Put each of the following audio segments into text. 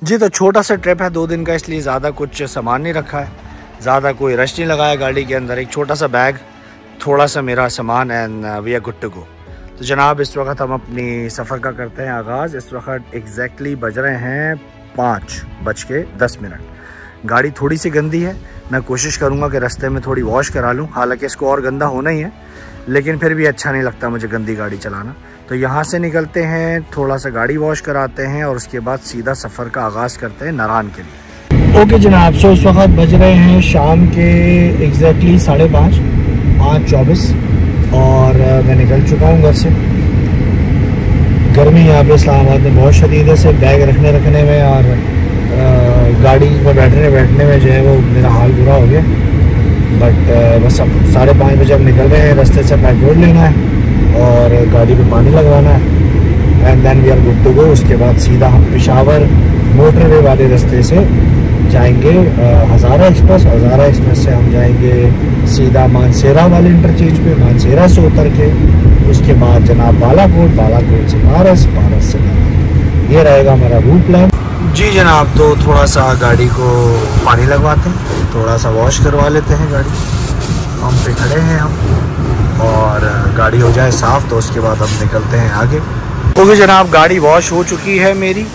जी तो छोटा सा ट्रिप है 2 दिन का, इसलिए ज़्यादा कुछ सामान नहीं रखा है, ज़्यादा कोई रश नहीं लगाया गाड़ी के अंदर। एक छोटा सा बैग, थोड़ा सा मेरा सामान and we are good to go. तो जनाब इस वक्त हम अपनी सफ़र का करते हैं आगाज़। इस वक्त एग्जैक्टली बज रहे हैं 5:10। गाड़ी थोड़ी सी गंदी है, मैं कोशिश करूँगा कि रास्ते में थोड़ी वॉश करा लूँ, हालांकि इसको और गंदा होना ही है, लेकिन फिर भी अच्छा नहीं लगता मुझे गंदी गाड़ी चलाना। तो यहाँ से निकलते हैं, थोड़ा सा गाड़ी वॉश कराते हैं और उसके बाद सीधा सफ़र का आगाज़ करते हैं नारान के लिए। ओके जनाब, सो इस वक्त बज रहे हैं शाम के एग्जैक्टली 5:30 और मैं निकल चुका हूँ घर से। गर्मी यहाँ पे इस्लामाबाद में बहुत शदीद है, से बैग रखने में और गाड़ी में बैठने में जो है वो मेरा हाल बुरा हो गया। बट बस अब 5:30 बजे हम निकल रहे हैं, रास्ते से पेट्रोल लेना है और गाड़ी पे पानी लगवाना है and then we are good to go. उसके बाद सीधा हम पेशावर मोटरवे वाले रास्ते से जाएंगे हज़ारा एक्सप्रेस से हम जाएंगे सीधा मानसेरा वाले इंटरचेंज पे, मानसेरा से उतर के उसके बाद जनाब बालाकोट से पारस से ये रहेगा हमारा रूट प्लान। जी जनाब, तो थोड़ा सा गाड़ी को पानी लगवाते हैं, थोड़ा सा वॉश करवा लेते हैं गाड़ी। हम पे खड़े हैं हम, और गाड़ी हो जाए साफ़ तो उसके बाद हम निकलते हैं आगे। तो भी जनाब गाड़ी वॉश हो चुकी है मेरी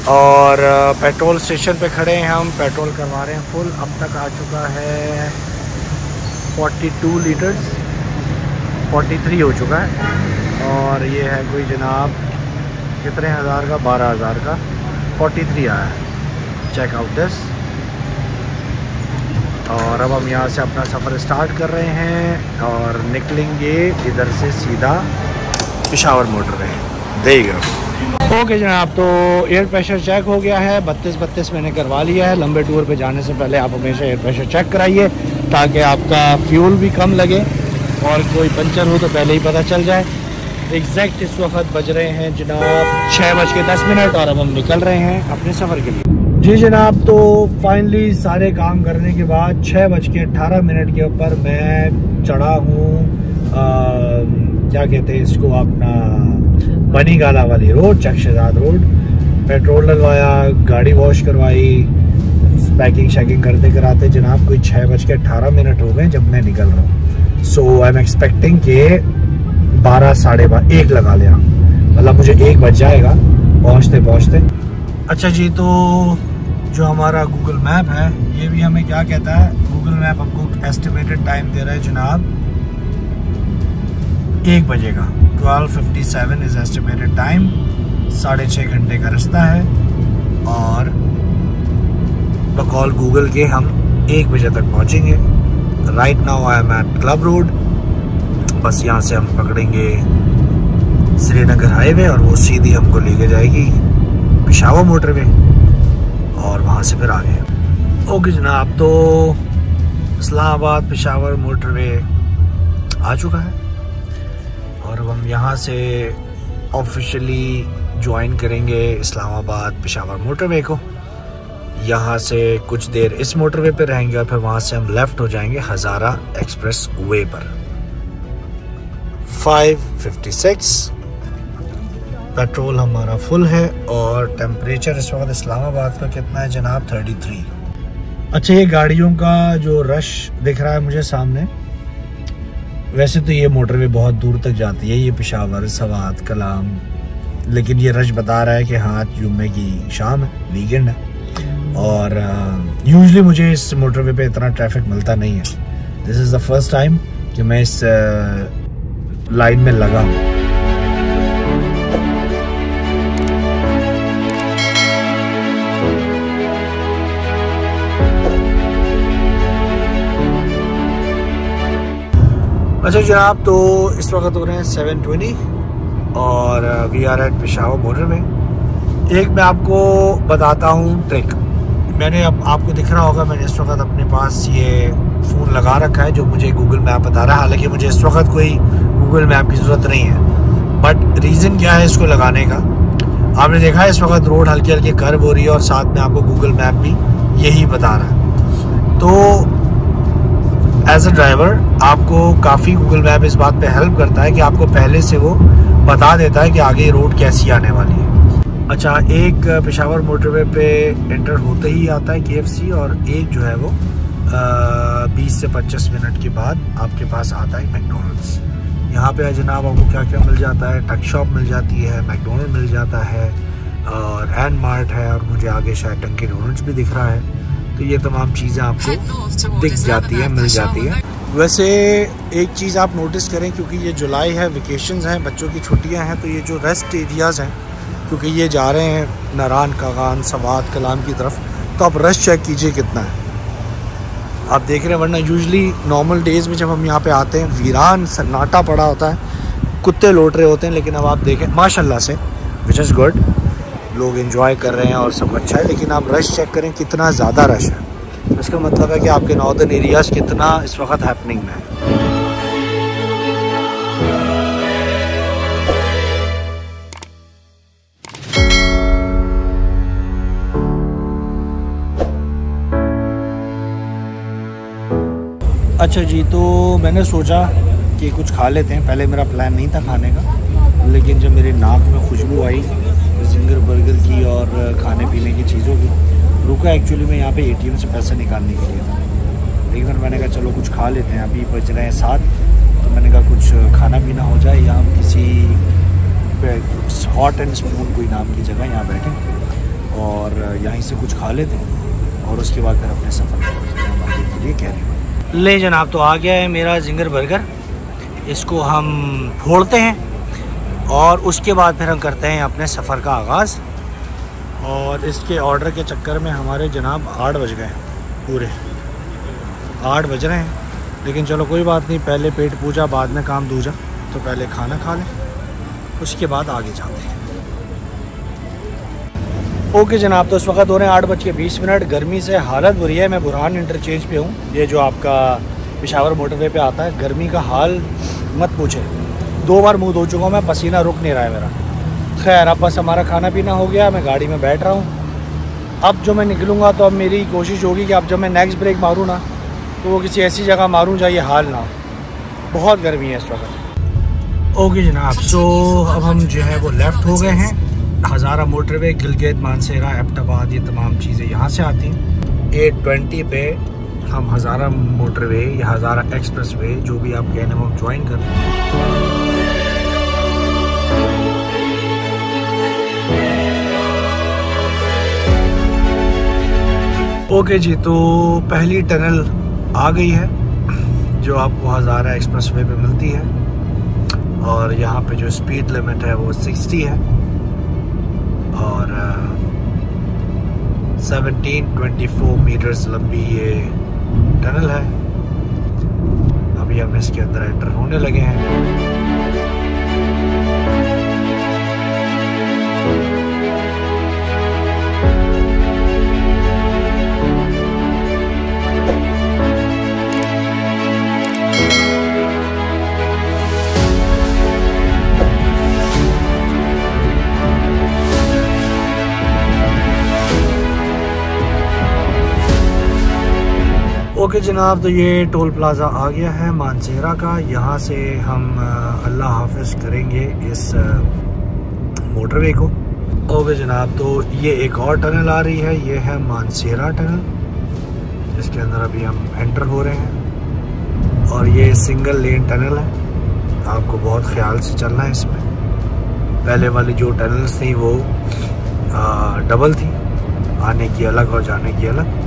और पेट्रोल स्टेशन पे खड़े हैं हम, पेट्रोल करवा रहे हैं फुल। अब तक आ चुका है 42 लीटर्स, 43 हो चुका है और ये है कोई जनाब कितने हज़ार का, 12,000 का 43 आया है। Check out this. और अब हम यहाँ से अपना सफ़र स्टार्ट कर रहे हैं और निकलेंगे इधर से सीधा पेशावर मोटरवे। देगा ओके जनाब, तो एयर प्रेशर चेक हो गया है, 32 मैंने करवा लिया है। लंबे टूर पे जाने से पहले आप हमेशा एयर प्रेशर चेक कराइए ताकि आपका फ्यूल भी कम लगे और कोई पंचर हो तो पहले ही पता चल जाए। एग्जैक्ट इस वक्त बज रहे हैं जनाब 6:10 और अब हम निकल रहे हैं अपने सफ़र के लिए। जी जनाब, तो फाइनली सारे काम करने के बाद 6:18 के ऊपर मैं चढ़ा हूँ क्या कहते हैं इसको, अपना बनी गाला वाली रोड, चकशेजाद रोड। पेट्रोल लगवाया, गाड़ी वॉश करवाई, पैकिंग शैकिंग करते कराते जनाब कोई 6:18 हो गए जब मैं निकल रहा हूँ। सो आई एम एक्सपेक्टिंग के 12 साढ़े 1 लगा लिया, मतलब मुझे 1 बज जाएगा पहुँचते। अच्छा जी, तो जो हमारा गूगल मैप है ये भी हमें क्या कहता है, गूगल मैप हमको एस्टिमेटेड टाइम दे रहा है जनाब 1 बजे का। 12:57 इज़ एस्टिमेटेड टाइम, 6.5 घंटे का रास्ता है और बकौल गूगल के हम 1 बजे तक पहुंचेंगे। Right now I am at Club Road. बस यहाँ से हम पकड़ेंगे श्रीनगर हाईवे और वो सीधी हमको लेके जाएगी पेशावर मोटरवे और वहाँ से फिर आगे। ओके जनाब, तो इस्लामाबाद पेशावर मोटरवे आ चुका है और अब हम यहाँ से ऑफिशियली ज्वाइन करेंगे इस्लामाबाद पेशावर मोटरवे को। यहाँ से कुछ देर इस मोटरवे पे रहेंगे और फिर वहाँ से हम लेफ़्ट हो जाएंगे हज़ारा एक्सप्रेस वे पर। 5:56 पेट्रोल हमारा फुल है और टेम्परेचर इस वक्त इस्लामाबाद का कितना है जनाब, 33। अच्छा, ये गाड़ियों का जो रश दिख रहा है मुझे सामने, वैसे तो ये मोटरवे बहुत दूर तक जाती है, ये पेशावर, सवात, कलाम, लेकिन ये रश बता रहा है कि हाँ जुम्मे की शाम है, वीकेंड है और यूजुअली मुझे इस मोटरवे पे इतना ट्रैफिक मिलता नहीं है। This is the first time कि मैं इस लाइन में लगा हूँ। अच्छा जनाब, तो इस वक्त हो रहे हैं 7:20 और we are at Peshawar motorway. एक मैं आपको बताता हूँ ट्रिक। मैंने अब आपको दिख रहा होगा, मैंने इस वक्त अपने पास ये फ़ोन लगा रखा है जो मुझे गूगल मैप बता रहा है। हालांकि मुझे इस वक्त कोई गूगल मैप की ज़रूरत नहीं है, बट रीज़न क्या है इसको लगाने का, आपने देखा है इस वक्त रोड हल्की हल्की कर्व हो रही है और साथ में आपको गूगल मैप भी यही बता रहा है। तो एज अ ड्राइवर आपको काफ़ी गूगल मैप इस बात पे हेल्प करता है कि आपको पहले से वो बता देता है कि आगे रोड कैसी आने वाली है। अच्छा, एक पेशावर मोटरवे पे एंटर होते ही आता है KFC, और एक जो है वो 20 से 25 मिनट के बाद आपके पास आता है मैकडोनल्ड्स। यहाँ पे जनाब आपको क्या क्या मिल जाता है, टक शॉप मिल जाती है, मैकडोनल्ड मिल जाता है, और एन मार्ट है, और मुझे आगे शायद डंकिन डोनट्स भी दिख रहा है। तो ये तमाम चीज़ें आपको दिख जाती है, मिल जाती है। वैसे एक चीज़ आप नोटिस करें, क्योंकि ये जुलाई है, वेकेशंस हैं, बच्चों की छुट्टियां हैं, तो ये जो रेस्ट एरियाज़ हैं, क्योंकि ये जा रहे हैं नारान, कागान, सवात, कलाम की तरफ, तो आप रश चेक कीजिए कितना है। आप देख रहे हैं, वरना यूजुअली नॉर्मल डेज़ में जब हम यहाँ पे आते हैं वीरान सन्नाटा पड़ा होता है, कुत्ते लौट रहे होते हैं, लेकिन अब आप देखें माशाल्लाह से, विच इज़ गुड, लोग एंजॉय कर रहे हैं और सब अच्छा है। लेकिन आप रश चेक करें कितना ज़्यादा रश है, इसका मतलब है कि आपके नॉर्दर्न एरियाज़ कितना इस वक्त हैपनिंग में है। अच्छा जी, तो मैंने सोचा कि कुछ खा लेते हैं। पहले मेरा प्लान नहीं था खाने का, लेकिन जब मेरे नाक में खुशबू आई जिंगर बर्गर की और खाने पीने की चीज़ों की, रुका एक्चुअली मैं यहाँ पे ATM से पैसे निकालने के लिए था, लेकिन फिर मैंने कहा चलो कुछ खा लेते हैं, अभी बज रहे हैं 7, तो मैंने कहा कुछ खाना पीना हो जाए। यहाँ किसी हॉट एंड स्पून कोई नाम की जगह यहाँ बैठे और यहीं से कुछ खा लेते हैं, और उसके बाद फिर अपने सफ़र के लिए कह रहे हैं। ले जनाब, तो आ गया है मेरा जिंगर बर्गर, इसको हम फोड़ते हैं और उसके बाद फिर हम करते हैं अपने सफ़र का आगाज़। और इसके ऑर्डर के चक्कर में हमारे जनाब 8 बज गए, पूरे 8 बज रहे हैं, लेकिन चलो कोई बात नहीं, पहले पेट पूजा बाद में काम दूजा, तो पहले खाना खा लें, उसके बाद आगे जाते हैं। ओके जनाब, तो इस वक्त हो रहे हैं 8:20। गर्मी से हालत बुरी है। मैं बुरहान इंटरचेंज पे हूँ, ये जो आपका पेशावर मोटरवे पे आता है। गर्मी का हाल मत पूछे, 2 बार मुँह धो चुका हूँ मैं, पसीना रुक नहीं रहा है मेरा। खैर, अब बस हमारा खाना पीना हो गया, मैं गाड़ी में बैठ रहा हूँ। अब जो मैं निकलूँगा, तो अब मेरी कोशिश होगी कि अब जब मैं नेक्स्ट ब्रेक मारूँ ना, तो वो किसी ऐसी जगह मारूँ जहाँ ये हाल ना हो, बहुत गर्मी है इस वक्त। ओके जनाब, सो अब हम जो है वो लेफ़्ट हो गए हैं। हज़ारा मोटरवे, गिलगित, मानसेरा, एबटाबाद, ये तमाम चीज़ें यहाँ से आती हैं। 8:20 पे हम हज़ारा मोटरवे या हज़ारा एक्सप्रेस वे, जो भी आप कहने में, हम ज्वाइन कर रहे हैं। ओके जी, तो पहली टनल आ गई है जो आपको हज़ारा एक्सप्रेस वे पे मिलती है, और यहाँ पे जो स्पीड लिमिट है वो 60 है, और 1724 मीटर्स लंबी ये टनल है। अभी हम इसके अंदर एंटर होने लगे हैं। ओके जनाब, तो ये टोल प्लाज़ा आ गया है मानसेरा का। यहाँ से हम अल्लाह हाफिज़ करेंगे इस मोटरवे को। ओके जनाब, तो ये एक और टनल आ रही है, ये है मानसेरा टनल, जिसके अंदर अभी हम एंटर हो रहे हैं। और ये सिंगल लेन टनल है, आपको बहुत ख्याल से चलना है इसमें। पहले वाली जो टनल्स थी वो डबल थी, आने की अलग और जाने की अलग,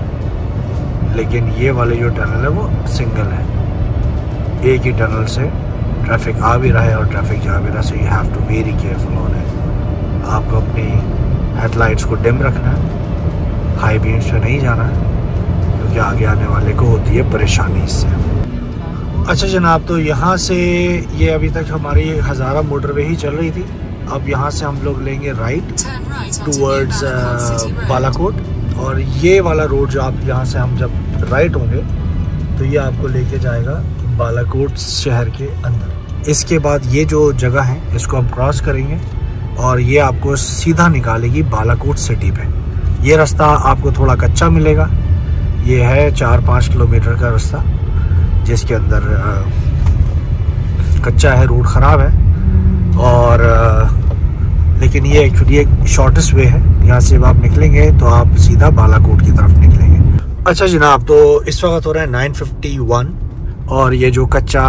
लेकिन ये वाले जो टनल है वो सिंगल है। एक ही टनल से ट्रैफिक आ भी रहा है और ट्रैफिक जा भी रहा है, so you have to very careful on it. आपको अपनी हेडलाइट्स को डिम रखना है, हाई बीम्स पे नहीं जाना है, क्योंकि आगे आने वाले को होती है परेशानी इससे। अच्छा जनाब, तो यहाँ से ये अभी तक हमारी हज़ारा मोटरवे ही चल रही थी। अब यहाँ से हम लोग लेंगे राइट टूवर्ड्स बालाकोट, और ये वाला रोड जो आप यहाँ से हम जब राइट होंगे तो ये आपको लेके जाएगा बालाकोट शहर के अंदर। इसके बाद ये जो जगह है इसको हम क्रॉस करेंगे और ये आपको सीधा निकालेगी बालाकोट सिटी पे। ये रास्ता आपको थोड़ा कच्चा मिलेगा, ये है 4-5 किलोमीटर का रास्ता जिसके अंदर कच्चा है, रोड ख़राब है, और लेकिन लेकिन ये एक्चुअली एक शॉर्टेस्ट वे है। यहाँ से जब आप निकलेंगे तो आप सीधा बालाकोट की तरफ निकलेंगे। अच्छा जनाब, तो इस वक्त हो रहा है 9:51 और ये जो कच्चा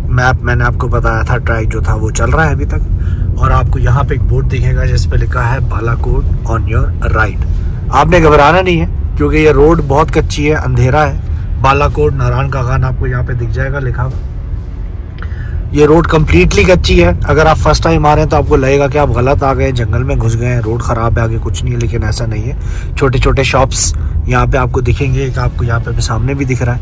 मैप मैंने आपको बताया था, ट्रैक जो था वो चल रहा है अभी तक। और आपको यहाँ पे एक बोर्ड दिखेगा जिस पे लिखा है बालाकोट ऑन योर राइट। आपने घबराना नहीं है क्योंकि ये रोड बहुत कच्ची है, अंधेरा है। बालाकोट नारायण का खान आपको यहाँ पे दिख जाएगा लिखा हुआ। ये रोड कम्प्लीटली कच्ची है। अगर आप फर्स्ट टाइम आ रहे हैं तो आपको लगेगा कि आप गलत आ गए, जंगल में घुस गए हैं, रोड ख़राब है, आगे कुछ नहीं है, लेकिन ऐसा नहीं है। छोटे छोटे शॉप्स यहाँ पे आपको दिखेंगे। एक आपको यहाँ पे सामने भी दिख रहा है,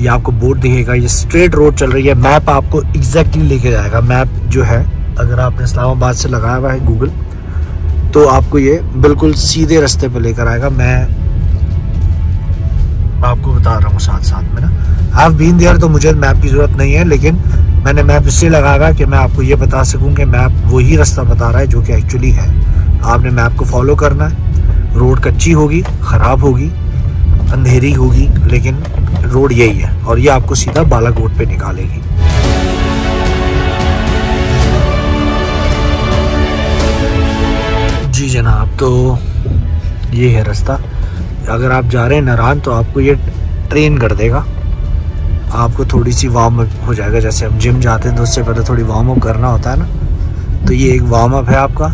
ये आपको बोर्ड दिखेगा। ये स्ट्रेट रोड चल रही है। मैप आपको एग्जैक्टली लेके जाएगा। मैप जो है अगर आपने इस्लामाबाद से लगाया हुआ है गूगल तो आपको ये बिल्कुल सीधे रास्ते पे लेकर आएगा। मैं आपको बता रहा हूँ साथ साथ में ना, आई हैव बीन देयर, तो मुझे मैप की ज़रूरत नहीं है, लेकिन मैंने मैप इसलिए लगाया कि मैं आपको ये बता सकूं कि मैप वही रास्ता बता रहा है जो कि एक्चुअली है। आपने मैप को फॉलो करना है। रोड कच्ची होगी, ख़राब होगी, अंधेरी होगी, लेकिन रोड यही है और ये आपको सीधा बालाकोट पे निकालेगी। जी जनाब, तो ये है रास्ता। अगर आप जा रहे हैं नारायण तो आपको ये ट्रेन कर देगा। आपको थोड़ी सी वार्म अप हो जाएगा, जैसे हम जिम जाते हैं तो उससे पहले थोड़ी वार्म अप करना होता है ना, तो ये एक वार्म अप है आपका।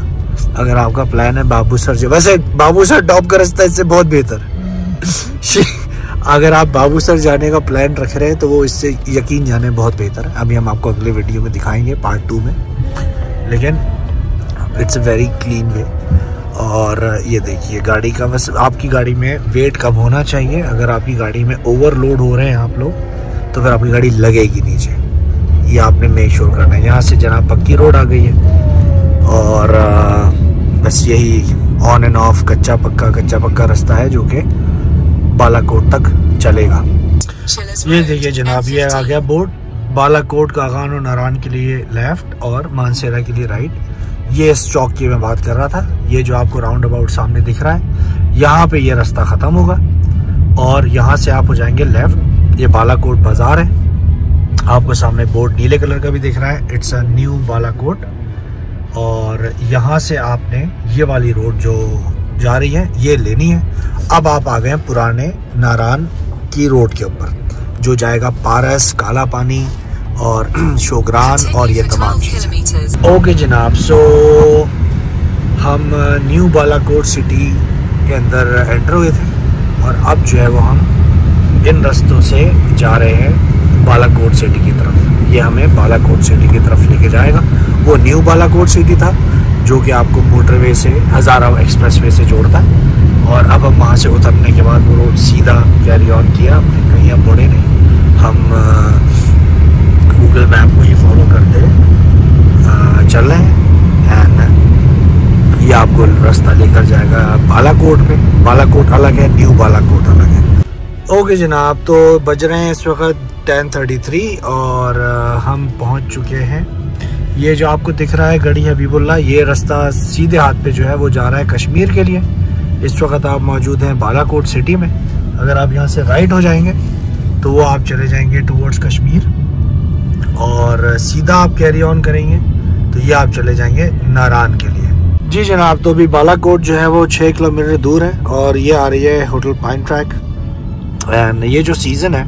अगर आपका प्लान है बाबूसर से, वैसे बाबूसर टॉप का रास्ता इससे बहुत बेहतर है। अगर आप बाबूसर जाने का प्लान रख रहे हैं तो वो इससे यकीन जाने बहुत बेहतर है। अभी हम आपको अगले वीडियो में दिखाएंगे पार्ट 2 में, लेकिन इट्स अ वेरी क्लीन वे। और ये देखिए गाड़ी का, बस आपकी गाड़ी में वेट कम होना चाहिए। अगर आपकी गाड़ी में ओवरलोड हो रहे हैं आप लोग तो फिर आपकी गाड़ी लगेगी नीचे, ये आपने मेक श्योर करना है। यहाँ से जनाब पक्की रोड आ गई है और बस यही ऑन एंड ऑफ कच्चा पक्का रास्ता है जो कि बालाकोट तक चलेगा। ये देखिए जनाब, ये आ गया बोर्ड, बालाकोट का खान और नारायण के लिए लेफ्ट और मानसेरा के लिए राइट। ये इस चौक की मैं बात कर रहा था। ये जो आपको राउंड अबाउट सामने दिख रहा है, यहाँ पे ये रास्ता ख़त्म होगा और यहाँ से आप हो जाएंगे लेफ्ट। ये बालाकोट बाजार है। आपको सामने बोर्ड नीले कलर का भी दिख रहा है, इट्स अ न्यू बालाकोट। और यहाँ से आपने ये वाली रोड जो जा रही है ये लेनी है। अब आप आ गए हैं पुराने नारायण की रोड के ऊपर जो जाएगा पारस, काला पानी और शोगरान और ये तमाम चीज़ें। ओके जनाब, सो हम न्यू बालाकोट सिटी के अंदर एंटर हुए थे और अब जो है वो हम इन रास्तों से जा रहे हैं बालाकोट सिटी की तरफ। ये हमें बालाकोट सिटी की तरफ लेके जाएगा। वो न्यू बालाकोट सिटी था जो कि आपको मोटरवे से हज़ारा एक्सप्रेसवे से जोड़ता है। और अब हम वहाँ से उतरने के बाद वो रोड सीधा कैरी ऑन किया, कहीं हम मुड़े नहीं। हम गूगल मैप को ही फॉलो करते चल रहे हैं एंड ये आपको रास्ता लेकर जाएगा बालाकोट पे। बालाकोट अलग है, न्यू बालाकोट अलग है। ओके जनाब, तो बज रहे हैं इस वक्त 10:33 और हम पहुंच चुके हैं। ये जो आपको दिख रहा है गढ़ी हबीबुल्ला, ये रास्ता सीधे हाथ पे जो है वो जा रहा है कश्मीर के लिए। इस वक्त आप मौजूद हैं बालाकोट सिटी में। अगर आप यहाँ से राइट हो जाएंगे तो वो आप चले जाएंगे टुवर्ड्स कश्मीर और सीधा आप कैरी ऑन करेंगे तो ये आप चले जाएंगे नारायण के लिए। जी जनाब, तो अभी बालाकोट जो है वो 6 किलोमीटर दूर है और ये आ रही है होटल पाइन ट्रैक। एंड ये जो सीज़न है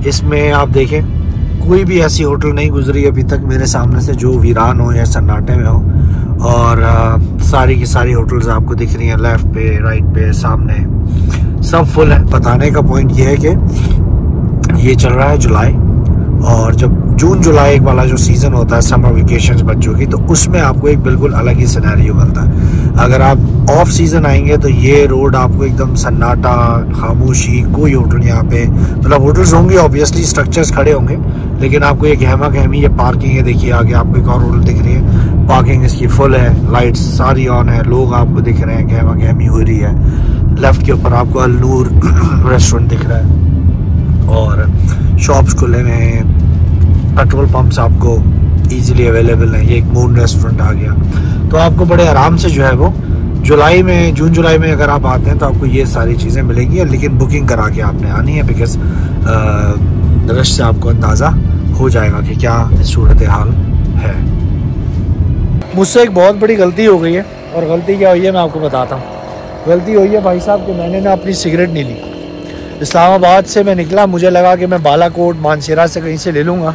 इसमें आप देखें कोई भी ऐसी होटल नहीं गुजरी अभी तक मेरे सामने से जो वीरान हो या सन्नाटे में हो। और सारी की सारी होटल्स आपको दिख रही हैं, लेफ्ट पे, राइट पे, सामने सब फुल है। बताने का पॉइंट ये है कि ये चल रहा है जुलाई, और जब जून जुलाई वाला जो सीज़न होता है समर वेकेशंस बच्चों की, तो उसमें आपको एक बिल्कुल अलग ही सिनेरियो बनता है। अगर आप ऑफ सीज़न आएंगे तो ये रोड आपको एकदम सन्नाटा, खामोशी, कोई होटल यहाँ पे, मतलब होटल्स होंगे ऑब्वियसली, स्ट्रक्चर्स खड़े होंगे, लेकिन आपको ये गहमा गहमी, ये पार्किंग है, देखिए आगे आपको एक और होटल दिख रही है, पार्किंग इसकी फुल है, लाइट्स सारी ऑन है, लोग आपको दिख रहे हैं, गहमा गहमी हो रही है। लेफ्ट के ऊपर आपको अल-नूर रेस्टोरेंट दिख रहा है और शॉप्स खुले हुए हैं, पेट्रोल पंप्स आपको इजीली अवेलेबल हैं। ये एक मून रेस्टोरेंट आ गया, तो आपको बड़े आराम से जो है वो जुलाई में, जून जुलाई में अगर आप आते हैं तो आपको ये सारी चीज़ें मिलेंगी, लेकिन बुकिंग करा के आपने आनी है, बिकॉज रश से आपको अंदाज़ा हो जाएगा कि क्या सूरत हाल है। मुझसे एक बहुत बड़ी गलती हो गई है, और गलती क्या हुई है मैं आपको बताता हूँ। गलती हुई है भाई साहब कि मैंने ना अपनी सिगरेट नहीं ली। इस्लामाबाद से मैं निकला, मुझे लगा कि मैं बालाकोट मानसरा से कहीं से ले लूँगा।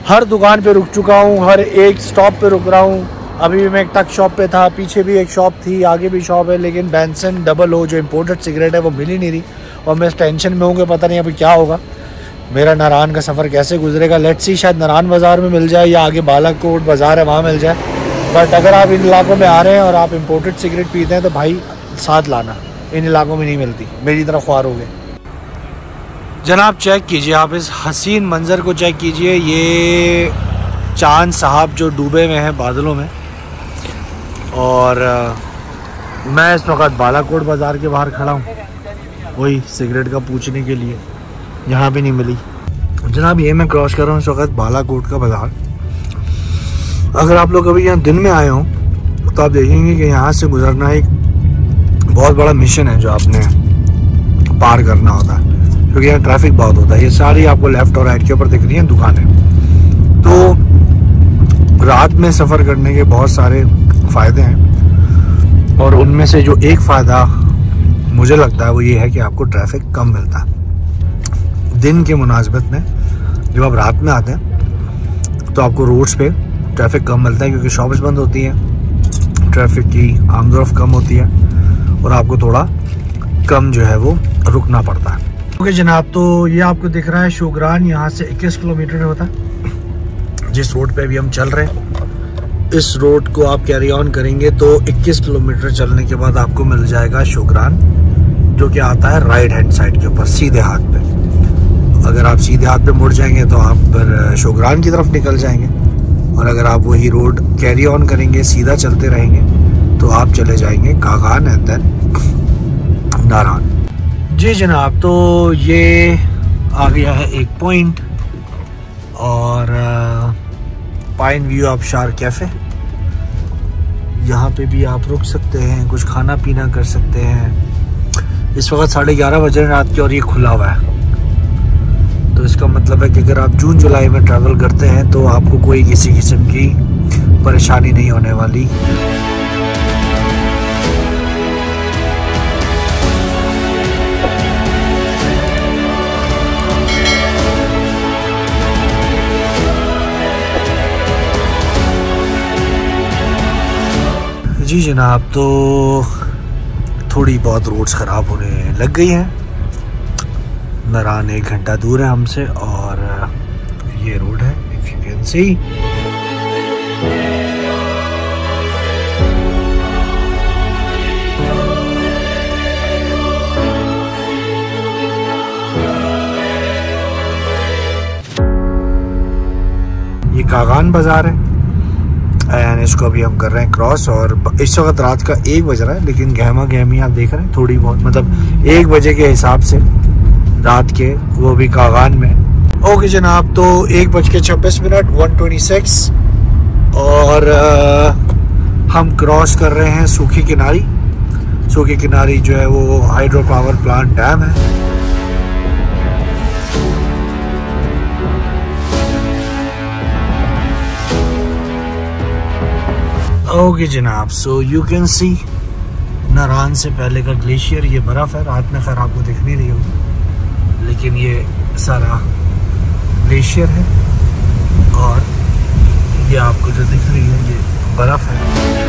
हर दुकान पे रुक चुका हूँ, हर एक स्टॉप पे रुक रहा हूँ। अभी भी मैं एक टक शॉप पे था, पीछे भी एक शॉप थी, आगे भी शॉप है, लेकिन बेंसन डबल ओ जो इम्पोर्टेड सिगरेट है वो मिल ही नहीं रही। और मैं इस टेंशन में हूँ कि पता नहीं अभी क्या होगा, मेरा नारान का सफ़र कैसे गुजरेगा। लेट्स सी, शायद नारान बाज़ार में मिल जाए या आगे बालाकोट बाज़ार है वहाँ मिल जाए। बट अगर आप इन इलाकों में आ रहे हैं और आप इम्पोर्टेड सिगरेट पीते हैं तो भाई साथ लाना, इन इलाकों में नहीं मिलती, मेरी तरह ख्वार हो गए। जनाब चेक कीजिए, आप इस हसीन मंज़र को चेक कीजिए। ये चांद साहब जो डूबे हुए हैं बादलों में, और मैं इस वक्त बालाकोट बाज़ार के बाहर खड़ा हूँ, वही सिगरेट का पूछने के लिए। यहाँ भी नहीं मिली। जनाब ये मैं क्रॉस कर रहा हूँ इस वक्त बालाकोट का बाज़ार। अगर आप लोग अभी यहाँ दिन में आए हों तो आप देखेंगे कि यहाँ से गुजरना एक बहुत बड़ा मिशन है जो आपने पार करना होता है, क्योंकि यहाँ ट्रैफिक बहुत होता है। ये सारी आपको लेफ़्ट और राइट के ऊपर दिख रही हैं दुकानें। तो रात में सफ़र करने के बहुत सारे फ़ायदे हैं, और उनमें से जो एक फ़ायदा मुझे लगता है वो ये है कि आपको ट्रैफिक कम मिलता है दिन के मुनासिबत में। जब आप रात में आते हैं तो आपको रोड्स पे ट्रैफिक कम मिलता है, क्योंकि शॉप्स बंद होती हैं, ट्रैफिक की आमदोरफ्त कम होती है, और आपको थोड़ा कम जो है वो रुकना पड़ता है। ओके जनाब, तो ये आपको दिख रहा है शोग्रान, यहाँ से 21 किलोमीटर होता है। जिस रोड पे अभी हम चल रहे हैं, इस रोड को आप कैरी ऑन करेंगे तो 21 किलोमीटर चलने के बाद आपको मिल जाएगा शोग्रान, जो कि आता है राइट हैंड साइड के ऊपर सीधे हाथ पे। अगर आप सीधे हाथ पे मुड़ जाएंगे तो आप फिर शोग्रान की तरफ निकल जाएंगे, और अगर आप वही रोड कैरी ऑन करेंगे, सीधा चलते रहेंगे, तो आप चले जाएंगे कागान एंड देन नारान। जी जनाब, तो ये आ गया है एक पॉइंट, और पाइन व्यू आबशार कैफ़े। यहाँ पे भी आप रुक सकते हैं, कुछ खाना पीना कर सकते हैं। इस वक्त 11:30 बज रहे हैं रात के, और ये खुला हुआ है। तो इसका मतलब है कि अगर आप जून जुलाई में ट्रैवल करते हैं तो आपको कोई किसी किस्म की परेशानी नहीं होने वाली। जी जनाब, तो थोड़ी बहुत रोड्स ख़राब होने लग गई हैं। नारान 1 घंटा दूर है हमसे, और ये रोड है, इफ यू कैन सी। ये कागान बाज़ार है, एंड इसको अभी हम कर रहे हैं क्रॉस। और इस वक्त रात का 1 बज रहा है, लेकिन गहमा गहमी आप देख रहे हैं थोड़ी बहुत, मतलब 1 बजे के हिसाब से रात के, वो भी कागान में। ओके जनाब, तो 1:26 1:26, और हम क्रॉस कर रहे हैं सूखी किनारी। सूखी किनारी जो है वो हाइड्रो पावर प्लांट डैम है। ओके जनाब, सो यू कैन सी नारान से पहले का ग्लेशियर, ये बर्फ़ है। रात में खैर आपको दिख नहीं रही होगी, लेकिन ये सारा ग्लेशियर है, और ये आपको जो दिख रही है ये बर्फ़ है।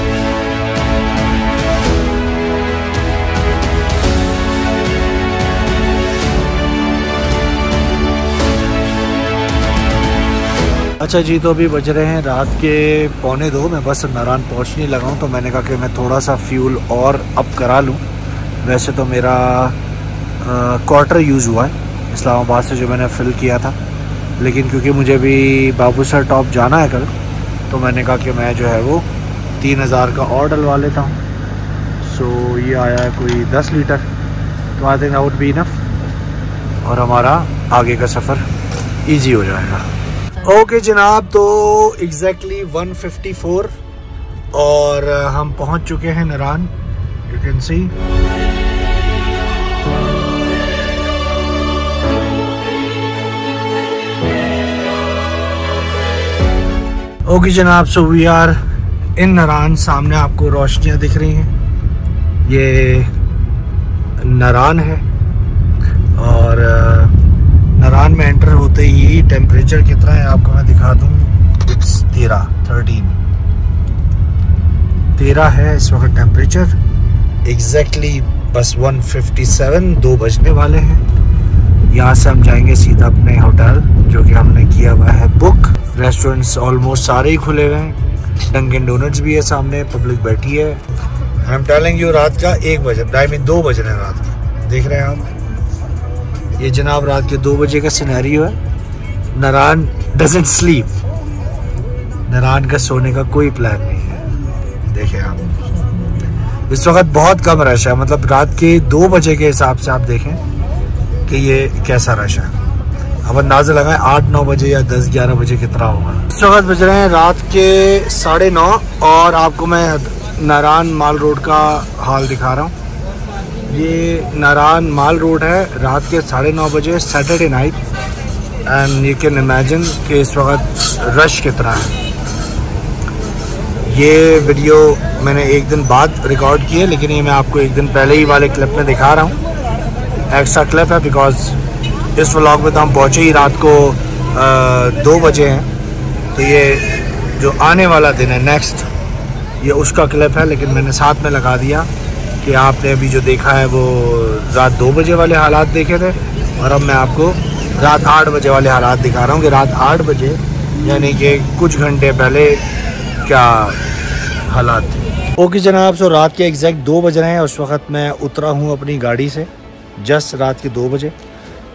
अच्छा जी, तो अभी बज रहे हैं रात के 1:45। मैं बस नारान पहुंचने लगा हूं, तो मैंने कहा कि मैं थोड़ा सा फ्यूल और अप करा लूं। वैसे तो मेरा क्वार्टर यूज़ हुआ है इस्लामाबाद से, जो मैंने फ़िल किया था, लेकिन क्योंकि मुझे भी बाबूसर टॉप जाना है कल, तो मैंने कहा कि मैं जो है वो 3000 का और डलवा लेता हूँ। सो ये आया है कोई 10 लीटर, तो I think that would be enough, और हमारा आगे का सफ़र ईजी हो जाएगा। ओके जनाब, तो एग्जैक्टली 1:54 और हम पहुंच चुके हैं नारान, यू कैन सी। ओके जनाब, सो वी आर इन नारान सामने आपको रोशनियाँ दिख रही हैं, ये नारान है। और नारान में एंटर होते ही टेम्परेचर कितना है आपको मैं दिखा दूँ। इट्स 13 है इस वक्त टेम्परेचर। एग्जैक्टली बस 1:57 2 बजने वाले हैं। यहाँ से हम जाएंगे सीधा अपने होटल जो कि हमने किया हुआ है बुक। रेस्टोरेंट्स ऑलमोस्ट सारे ही खुले हुए हैं, डंकिन डोनट्स भी है सामने, पब्लिक बैठी है। आई एम टेलिंग यू रात का 1 बजे 2 बज रहे हैं रात का, देख रहे हैं आप। ये जनाब रात के 2 बजे का सिनेरियो है। नारान डजंट स्लीप, नारान का सोने का कोई प्लान नहीं है। देखें आप इस वक्त बहुत कम रश है, मतलब रात के 2 बजे के हिसाब से आप देखें कि ये कैसा रश है। अब अंदाज़ा लगाएं 8-9 बजे या 10-11 बजे कितना होगा। इस वक्त बज रहे हैं रात के 9:30 और आपको मैं नारान माल रोड का हाल दिखा रहा हूँ। ये नारान माल रोड है, रात के 9:30 बजे Saturday night, and you can imagine कि इस वक्त रश कितना है। ये वीडियो मैंने एक दिन बाद रिकॉर्ड की है, लेकिन ये मैं आपको एक दिन पहले ही वाले क्लिप में दिखा रहा हूँ। एक्स्ट्रा क्लिप है बिकॉज इस व्लॉग में तो हम पहुँचे ही रात को 2 बजे हैं, तो ये जो आने वाला दिन है नेक्स्ट, ये उसका क्लिप है, लेकिन मैंने साथ में लगा दिया कि आपने अभी जो देखा है वो रात 2 बजे वाले हालात देखे थे, और अब मैं आपको रात 8 बजे वाले हालात दिखा रहा हूँ कि रात 8 बजे यानी कि कुछ घंटे पहले क्या हालात थे। ओके जनाब, सो रात के एग्जैक्ट 2 बज रहे हैं। उस वक्त मैं उतरा हूँ अपनी गाड़ी से जस्ट रात के 2 बजे।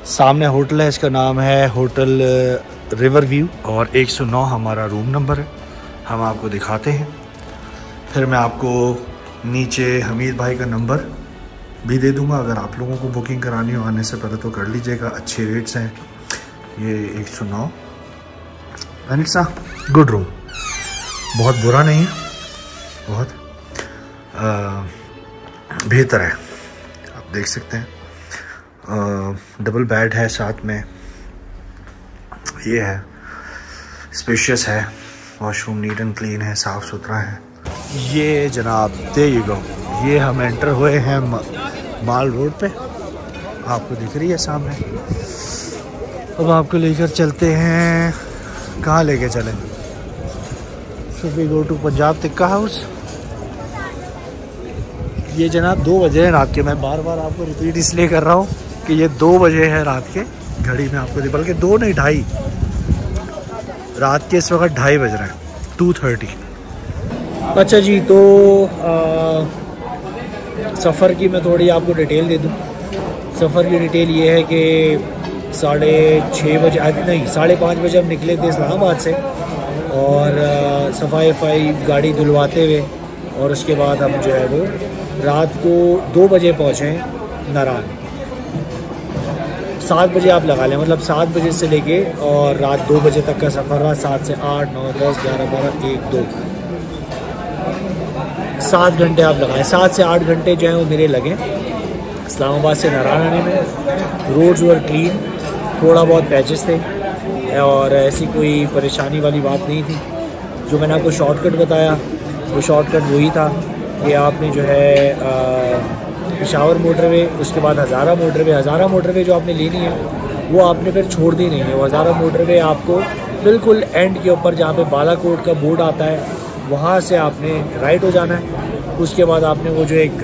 सामने होटल है, इसका नाम है होटल रिवर व्यू और 109 हमारा रूम नंबर है। हम आपको दिखाते हैं, फिर मैं आपको नीचे हमीद भाई का नंबर भी दे दूंगा। अगर आप लोगों को बुकिंग करानी हो आने से पहले तो कर लीजिएगा, अच्छे रेट्स हैं। ये 109 and it's a good room, बहुत बुरा नहीं है, बहुत बेहतर है, आप देख सकते हैं। डबल बेड है साथ में, ये है स्पेशियस है, वॉशरूम नीट एंड क्लीन है, साफ़ सुथरा है। ये जनाब देयर यू गो, ये हम एंटर हुए हैं माल रोड पे, आपको दिख रही है सामने। अब आपको लेकर चलते हैं, कहाँ लेके चलें? So we go to Punjab tikka house. ये जनाब 2 बजे हैं रात के, मैं बार बार आपको रिपीट इसलिए कर रहा हूँ कि ये 2 बजे है रात के, घड़ी में आपको बल्कि 2 नहीं 2:30 रात के इस वक्त 2:30 बज रहे हैं, 2:30। अच्छा जी, तो सफ़र की मैं थोड़ी आपको डिटेल दे दूँ। सफ़र की डिटेल ये है कि 6:30 बजे नहीं 5:30 बजे हम निकले थे इस्लामाबाद से, और सफाई गाड़ी धुलवाते हुए, और उसके बाद हम जो है वो रात को 2 बजे पहुँचे नारान। 7 बजे आप लगा लें, मतलब 7 बजे से लेके और रात 2 बजे तक का सफ़र रहा। 7 से 8 9 10 11 12 1 2 7 घंटे आप लगाएं। 7 से 8 घंटे जो है वो मेरे लगे इस्लामाबाद से नारान आने में। रोड्स वर क्लीन, थोड़ा बहुत पैचेस थे और ऐसी कोई परेशानी वाली बात नहीं थी। जो मैंने आपको शॉर्टकट बताया वो शॉर्टकट वही था कि आपने जो है पेशावर मोटरवे, उसके बाद हज़ारा मोटरवे जो आपने लेनी है वो आपने फिर छोड़ दी नहीं है। वो हज़ारा मोटरवे आपको बिल्कुल एंड के ऊपर जहाँ पे बालाकोट का बोर्ड आता है वहाँ से आपने राइट हो जाना है। उसके बाद आपने वो जो एक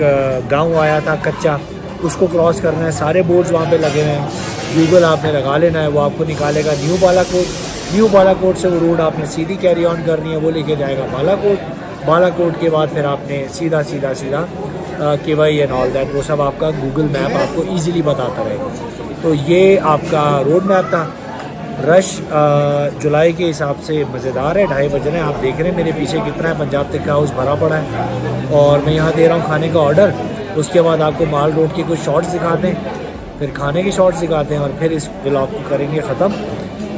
गांव आया था कच्चा, उसको क्रॉस करना है। सारे बोर्ड्स वहाँ पे लगे हुए हैं, गूगल आपने लगा लेना है, वो आपको निकालेगा न्यू बालाकोट से वो रोड आपने सीधी कैरी ऑन करनी है, वो लेके जाएगा बालाकोट के बाद फिर आपने सीधा केवाई एंड ऑल दैट, वो सब आपका गूगल मैप आपको इजीली बताता रहेगा। तो ये आपका रोड मैप था। रश जुलाई के हिसाब से मज़ेदार है। 2:30 बज रहे हैं, आप देख रहे हैं मेरे पीछे कितना है। पंजाब टिक्का हाउस भरा पड़ा है और मैं यहाँ दे रहा हूँ खाने का ऑर्डर। उसके बाद आपको माल रोड के कुछ शॉट्स दिखाते हैं, फिर खाने के शॉट्स दिखाते हैं और फिर इस व्लॉग को करेंगे ख़त्म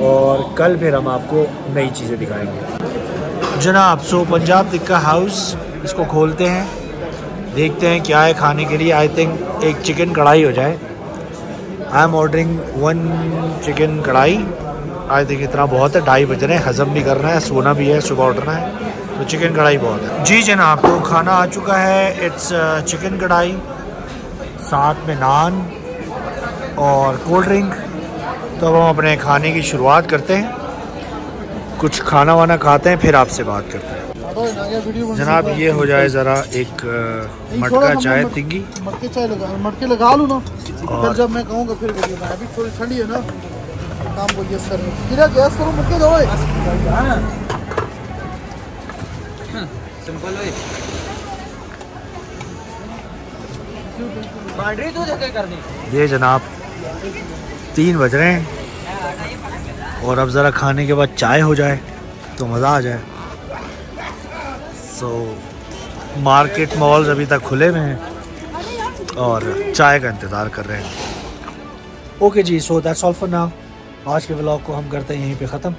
और कल फिर हम आपको नई चीज़ें दिखाएंगे जनाब। सो पंजाब टिक्का हाउस, इसको खोलते हैं, देखते हैं क्या है खाने के लिए। आई थिंक एक चिकन कढ़ाई हो जाए। आई एम ऑर्डरिंग 1 चिकन कढ़ाई। आई थिंक इतना बहुत है। 2:30 बज रहे हैं, हज़म भी करना है, सोना भी है, सुबह उठना है। तो चिकन कढ़ाई बहुत है जी जनाब। तो खाना आ चुका है, इट्स चिकन कढ़ाई, साथ में नान और कोल्ड ड्रिंक। तो अब हम अपने खाने की शुरुआत करते हैं, कुछ खाना वाना खाते हैं, फिर आपसे बात करते हैं जनाब। ये हो जाए ज़रा एक मटका चाय तिंगी, मटके लगा लूँ ना, फिर जब मैं कहूँगा फिर अभी थोड़ी ठंडी है ना, काम को गैस कर गैस करो मटके दो सिंपल ये जनाब 3 बज रहे हैं और अब ज़रा खाने के बाद चाय हो जाए तो मज़ा आ जाए। सो मार्केट मॉल्स अभी तक खुले हुए हैं और चाय का इंतज़ार कर रहे हैं। ओके जी, so that's all for now. आज के व्लॉग को हम करते हैं यहीं पे ख़त्म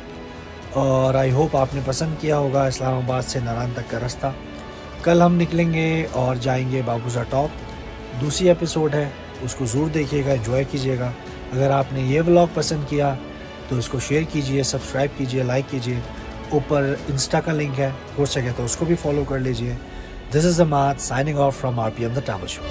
और आई होप आपने पसंद किया होगा इस्लामाबाद से नारायण तक का रास्ता। कल हम निकलेंगे और जाएंगे बाबूसा टॉप, दूसरी एपिसोड है, उसको ज़रूर देखिएगा, एंजॉय कीजिएगा। अगर आपने ये व्लॉग पसंद किया तो इसको शेयर कीजिए, सब्सक्राइब कीजिए, लाइक कीजिए। ऊपर इंस्टा का लिंक है, हो सके तो उसको भी फॉलो कर लीजिए। This is Amad signing off from RPM the travel show.